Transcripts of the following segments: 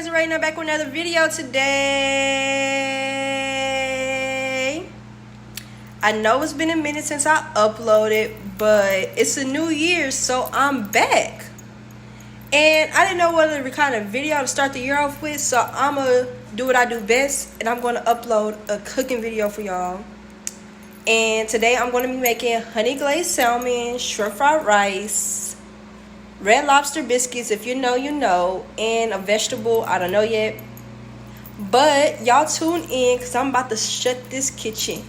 Desiree and I'm back with another video today. I know it's been a minute since I uploaded, but it's a new year, so I'm back. And I didn't know whether to kind of video to start the year off with, so I'm going to do what I do best, and I'm going to upload a cooking video for y'all. And today I'm going to be making honey glazed salmon, shrimp fried rice, Red Lobster biscuits, if you know, you know, and a vegetable, I don't know yet. But y'all tune in because I'm about to shut this kitchen.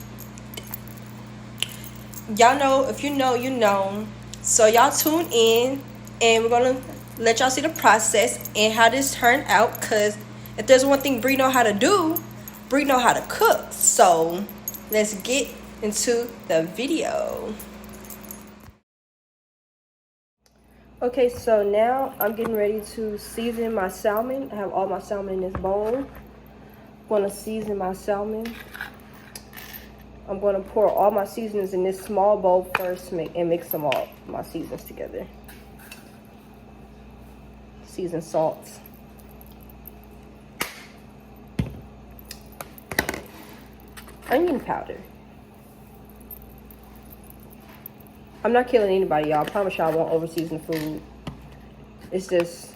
Y'all know, if you know, you know. So y'all tune in and we're going to let y'all see the process and how this turned out. Because if there's one thing Bree know how to do, Bree know how to cook. So let's get into the video. Okay, so now I'm getting ready to season my salmon. I have all my salmon in this bowl. I'm going to season my salmon. I'm going to pour all my seasonings in this small bowl first and mix them all, my seasonings together. Seasoned salts. Onion powder. I'm not killing anybody, y'all. I promise y'all I won't over-season food. It's just,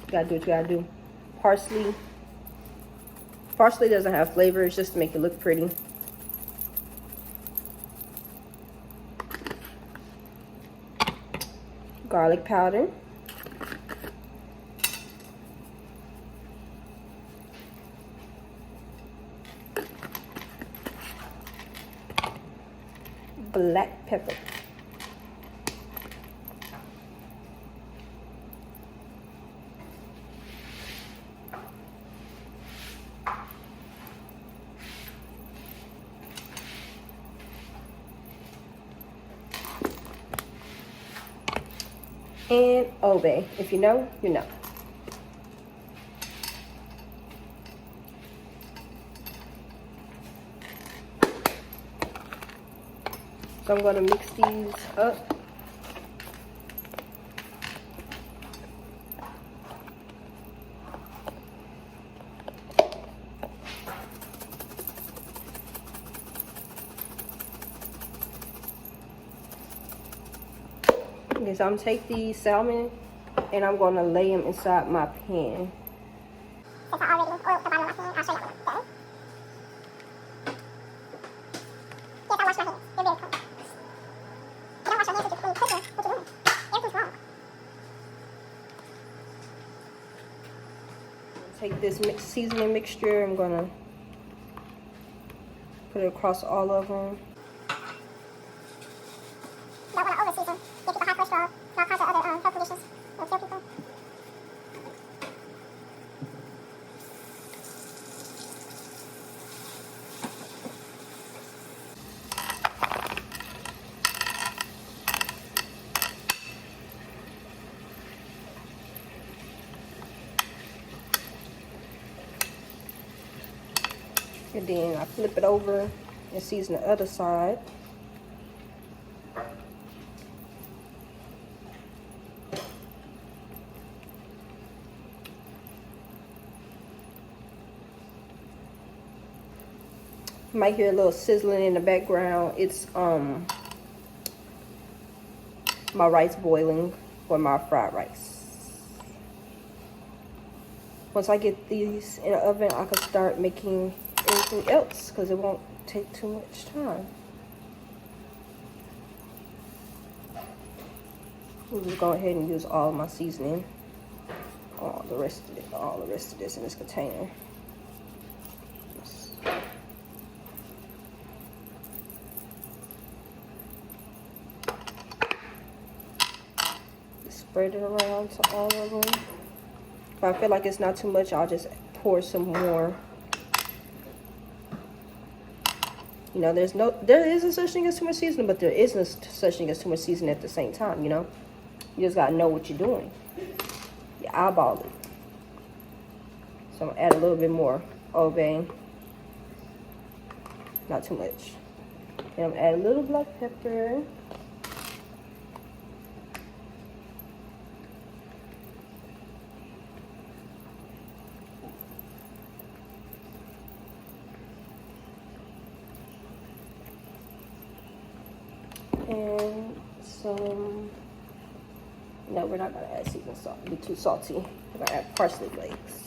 you gotta do what you gotta do. Parsley. Parsley doesn't have flavor. It's just to make it look pretty. Garlic powder. Black pepper. And Old Bay. If you know, you know. So I'm going to mix these up. Okay, so I'm going to take these salmon and I'm going to lay them inside my pan. Since I already oiled the bottom of my pan, I'll show you what I've done. Yes, I wash my hands. They're very cold. You don't wash your hands when you're cooking. What you doing? Everything's wrong. Take this seasoning mixture. I'm going to put it across all of them. Don't want to over-season. Give people high cholesterol and all kinds of other health conditions. It'll kill people. And then I flip it over and season the other side. You might hear a little sizzling in the background. It's my rice boiling for my fried rice. Once I get these in the oven, I can start making anything else because it won't take too much time. We'll just go ahead and use all of my seasoning, all the rest of this in this container. Just spread it around to all of them. If I feel like it's not too much, I'll just pour some more. You know, there isn't such thing as too much seasoning, but there isn't such thing as too much seasoning at the same time, you know? You just gotta know what you're doing. You eyeball it. So I'm gonna add a little bit more Old Bay. Not too much. And I'm gonna add a little black pepper. some. No, we're not gonna add seasoned salt. It'd be too salty. We're gonna add parsley flakes.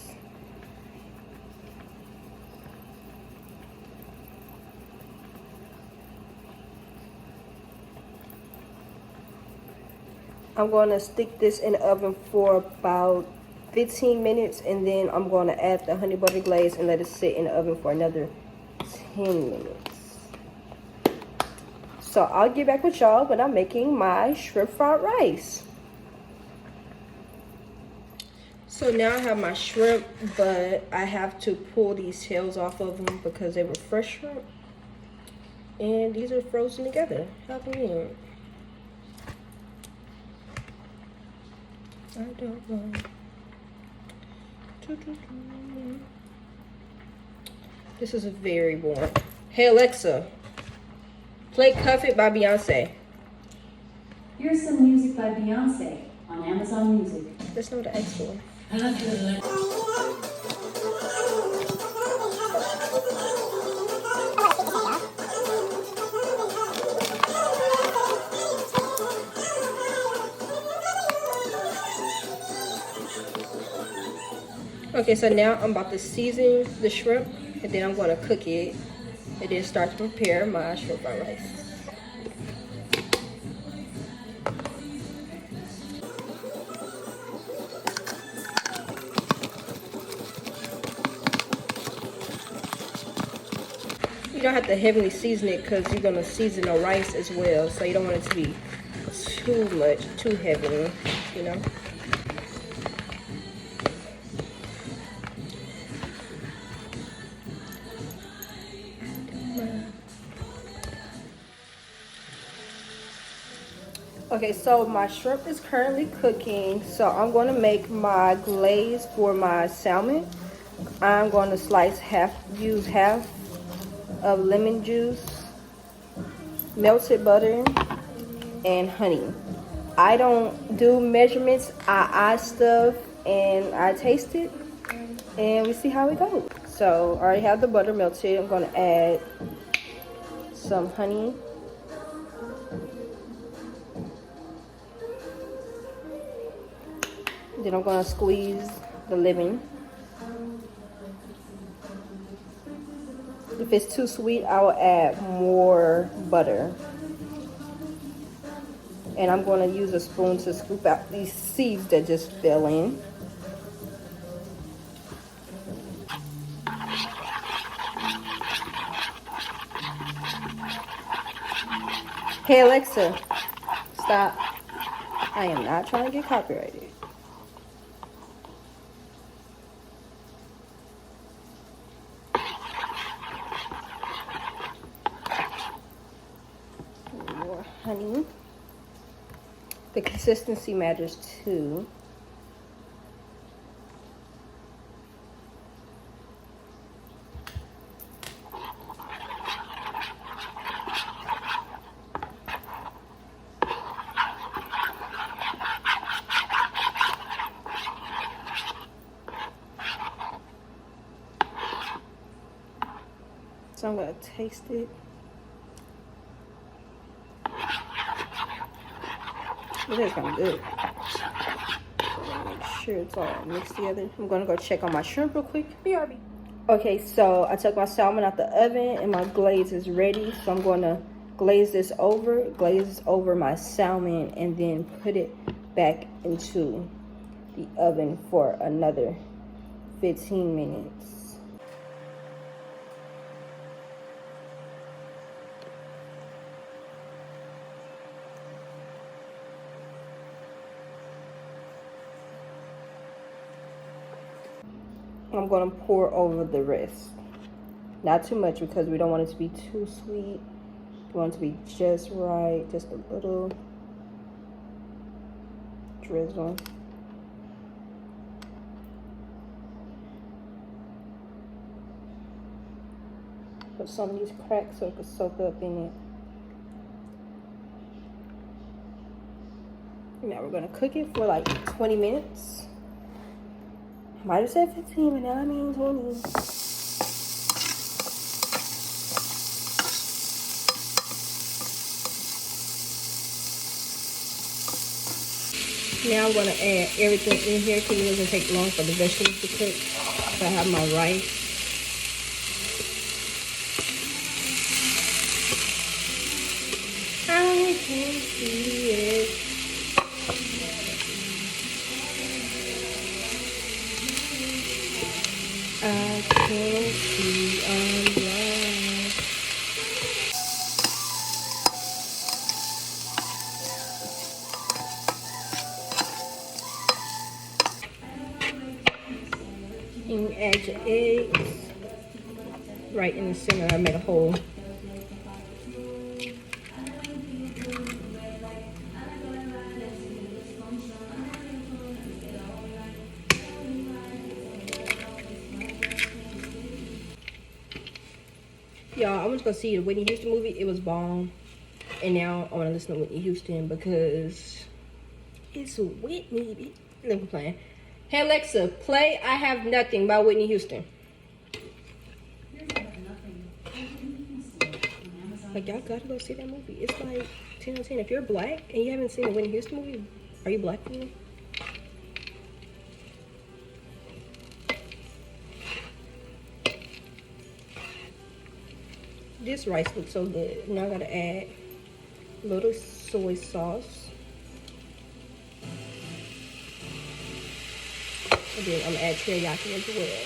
I'm going to stick this in the oven for about 15 minutes, and then I'm going to add the honey butter glaze and let it sit in the oven for another 10 minutes. So I'll get back with y'all when I'm making my shrimp fried rice. So now I have my shrimp, but I have to pull these tails off of them because they were fresh shrimp. And these are frozen together. How convenient. I don't know. This is very boring. Hey Alexa, play Cuff It by Beyonce. Here's some music by Beyonce on Amazon Music. That's not what I asked for. Okay, so now I'm about to season the shrimp, and then I'm going to cook it, and then start to prepare my shrimp fried rice. You don't have to heavily season it because you're going to season the rice as well, so you don't want it to be too heavy, you know. Okay, so my shrimp is currently cooking, so I'm going to make my glaze for my salmon. I'm going to use half of lemon juice, melted butter, and honey. I don't do measurements. I stuff and I taste it, and we see how it goes. So I already have the butter melted. I'm going to add some honey. Then I'm going to squeeze the lemon. If it's too sweet, I will add more butter. And I'm going to use a spoon to scoop out these seeds that just fell in. Hey Alexa, stop. I am not trying to get copyrighted. More honey. The consistency matters too. So I'm gonna taste it. It is kind of good. Make sure it's all mixed together. I'm gonna go check on my shrimp real quick. BRB. Okay, so I took my salmon out the oven and my glaze is ready. So I'm gonna glaze over my salmon, and then put it back into the oven for another 15 minutes. I'm going to pour over the rest. Not too much because we don't want it to be too sweet. We want it to be just right. Just a little drizzle. Put some of these cracks so it can soak up in it. Now we're going to cook it for like 20 minutes. Might have said 15, but now I mean 20. Now I'm gonna add everything in here because it doesn't take long for the vegetables to cook. So I have my rice. I can see it. I can see online. And add your eggs right in the center. I made a hole. Y'all, I was gonna see the Whitney Houston movie. It was bomb. And now I want to listen to Whitney Houston because it's Whitney. Let me play. Hey Alexa, play I Have Nothing by Whitney Houston. Like, y'all gotta go see that movie. It's like 10 out of 10. If you're black and you haven't seen a Whitney Houston movie, are you black people? This rice looks so good. Now I gotta add a little soy sauce. And then I'm gonna add teriyaki as well.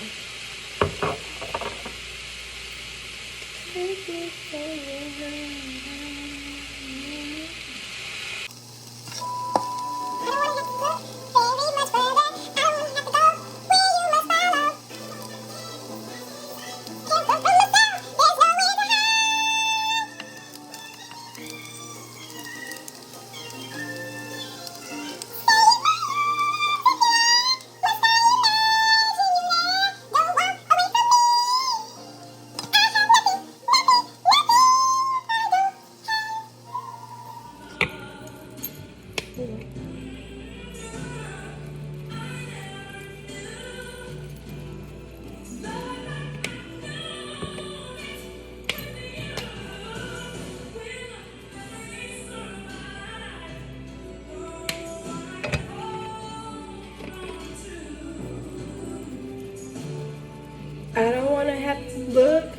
I don't want to have to look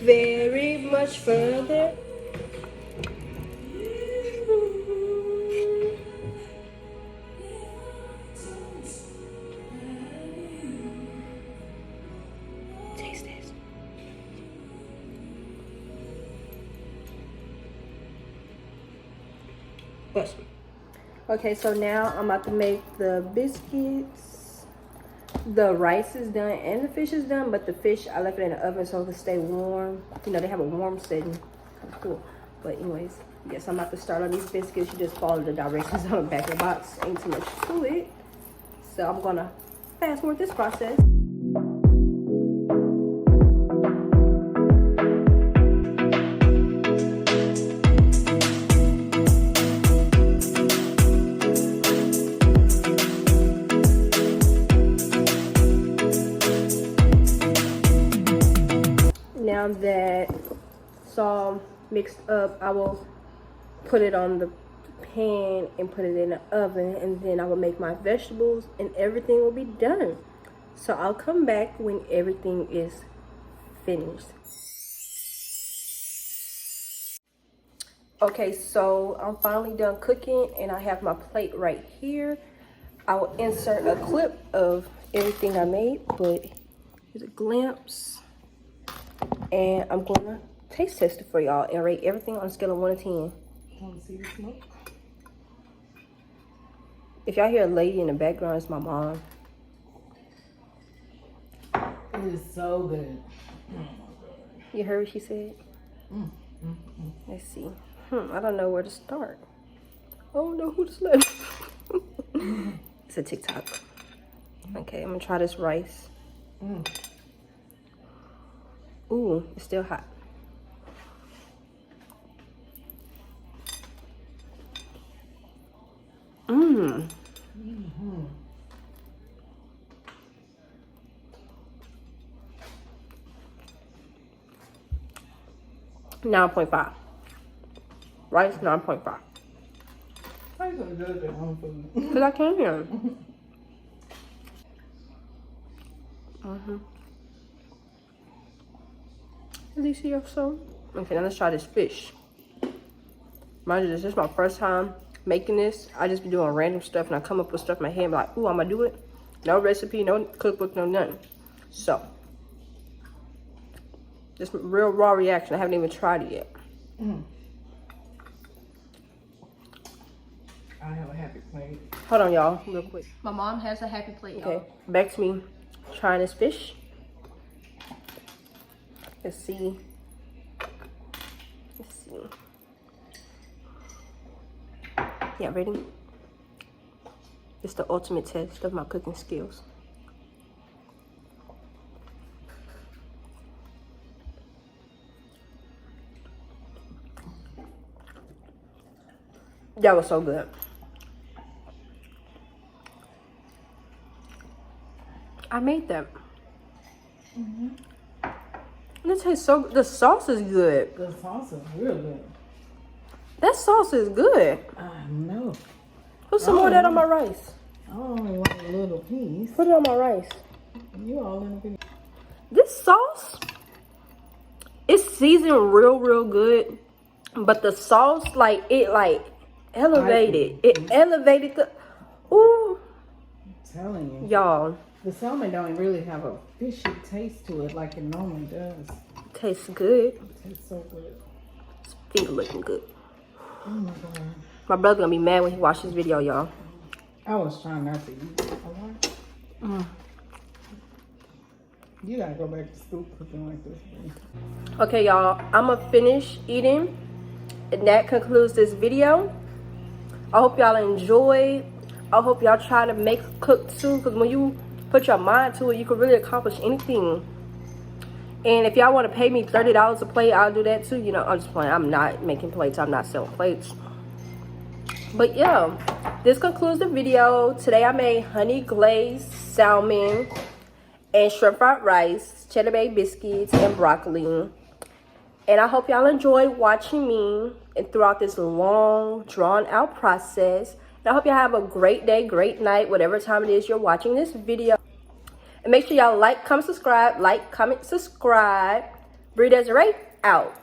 very much further. Taste this. Awesome. Okay, so now I'm about to make the biscuits. The rice is done and the fish is done, but the fish I left it in the oven so it can stay warm. You know, they have a warm setting. Cool. But anyways, yes, I'm about to start on these biscuits. You just follow the directions on the back of the box. Ain't too much to it. So I'm gonna fast forward this process. Now that it's all mixed up, I will put it on the pan and put it in the oven, and then I will make my vegetables and everything will be done. So I'll come back when everything is finished. Okay, so I'm finally done cooking and I have my plate right here. I will insert a clip of everything I made, but here's a glimpse. And I'm gonna taste test it for y'all and rate everything on a scale of 1 to 10. Want to see the smoke? If y'all hear a lady in the background, it's my mom. It is so good. You heard what she said? Let's see. I don't know where to start. I don't know who to select. It's a TikTok. Okay, I'm gonna try this rice. Ooh, it's still hot. Mmm. 9.5. Rice 9.5. Why you gonna judge your own food? Because I can. Alicia, so. Okay, now let's try this fish. Mind you, this is my first time making this. I just be doing random stuff and I come up with stuff in my head and be like, ooh, I'm gonna do it. No recipe, no cookbook, no nothing. So, just real raw reaction. I haven't even tried it yet. I have a happy plate. Hold on, y'all, real quick. My mom has a happy plate, y'all. Okay, back to me trying this fish. Let's see. Let's see. Yeah, ready? It's the ultimate test of my cooking skills. That was so good. I made that. And it tastes so good. The sauce is good. The sauce is real good. That sauce is good. I know. Put some more of that on my rice. I only want a little piece. Put it on my rice. You all in a piece. This sauce is seasoned real good. But the sauce, it elevated. It elevated the, ooh. I'm telling you. Y'all. The salmon don't really have a fishy taste to it like it normally does. Tastes good. It tastes so good. It's finger looking good. Oh my God. My brother gonna be mad when he watches this video, y'all. I was trying not to eat a lot. You gotta go back to school cooking like this. Baby. Okay, y'all, I'm gonna finish eating, and that concludes this video. I hope y'all enjoyed. I hope y'all try to cook too, because when you put your mind to it, you can really accomplish anything. And if y'all want to pay me $30 a plate, I'll do that too. You know, I'm just playing. I'm not making plates. I'm not selling plates. But yeah, this concludes the video. Today I made honey glazed salmon and shrimp fried rice, cheddar bay biscuits, and broccoli. And I hope y'all enjoyed watching me and throughout this long, drawn out process. And I hope y'all have a great day, great night, whatever time it is you're watching this video. And make sure y'all like, comment, subscribe. Like, comment, subscribe. Bree Desiree, out.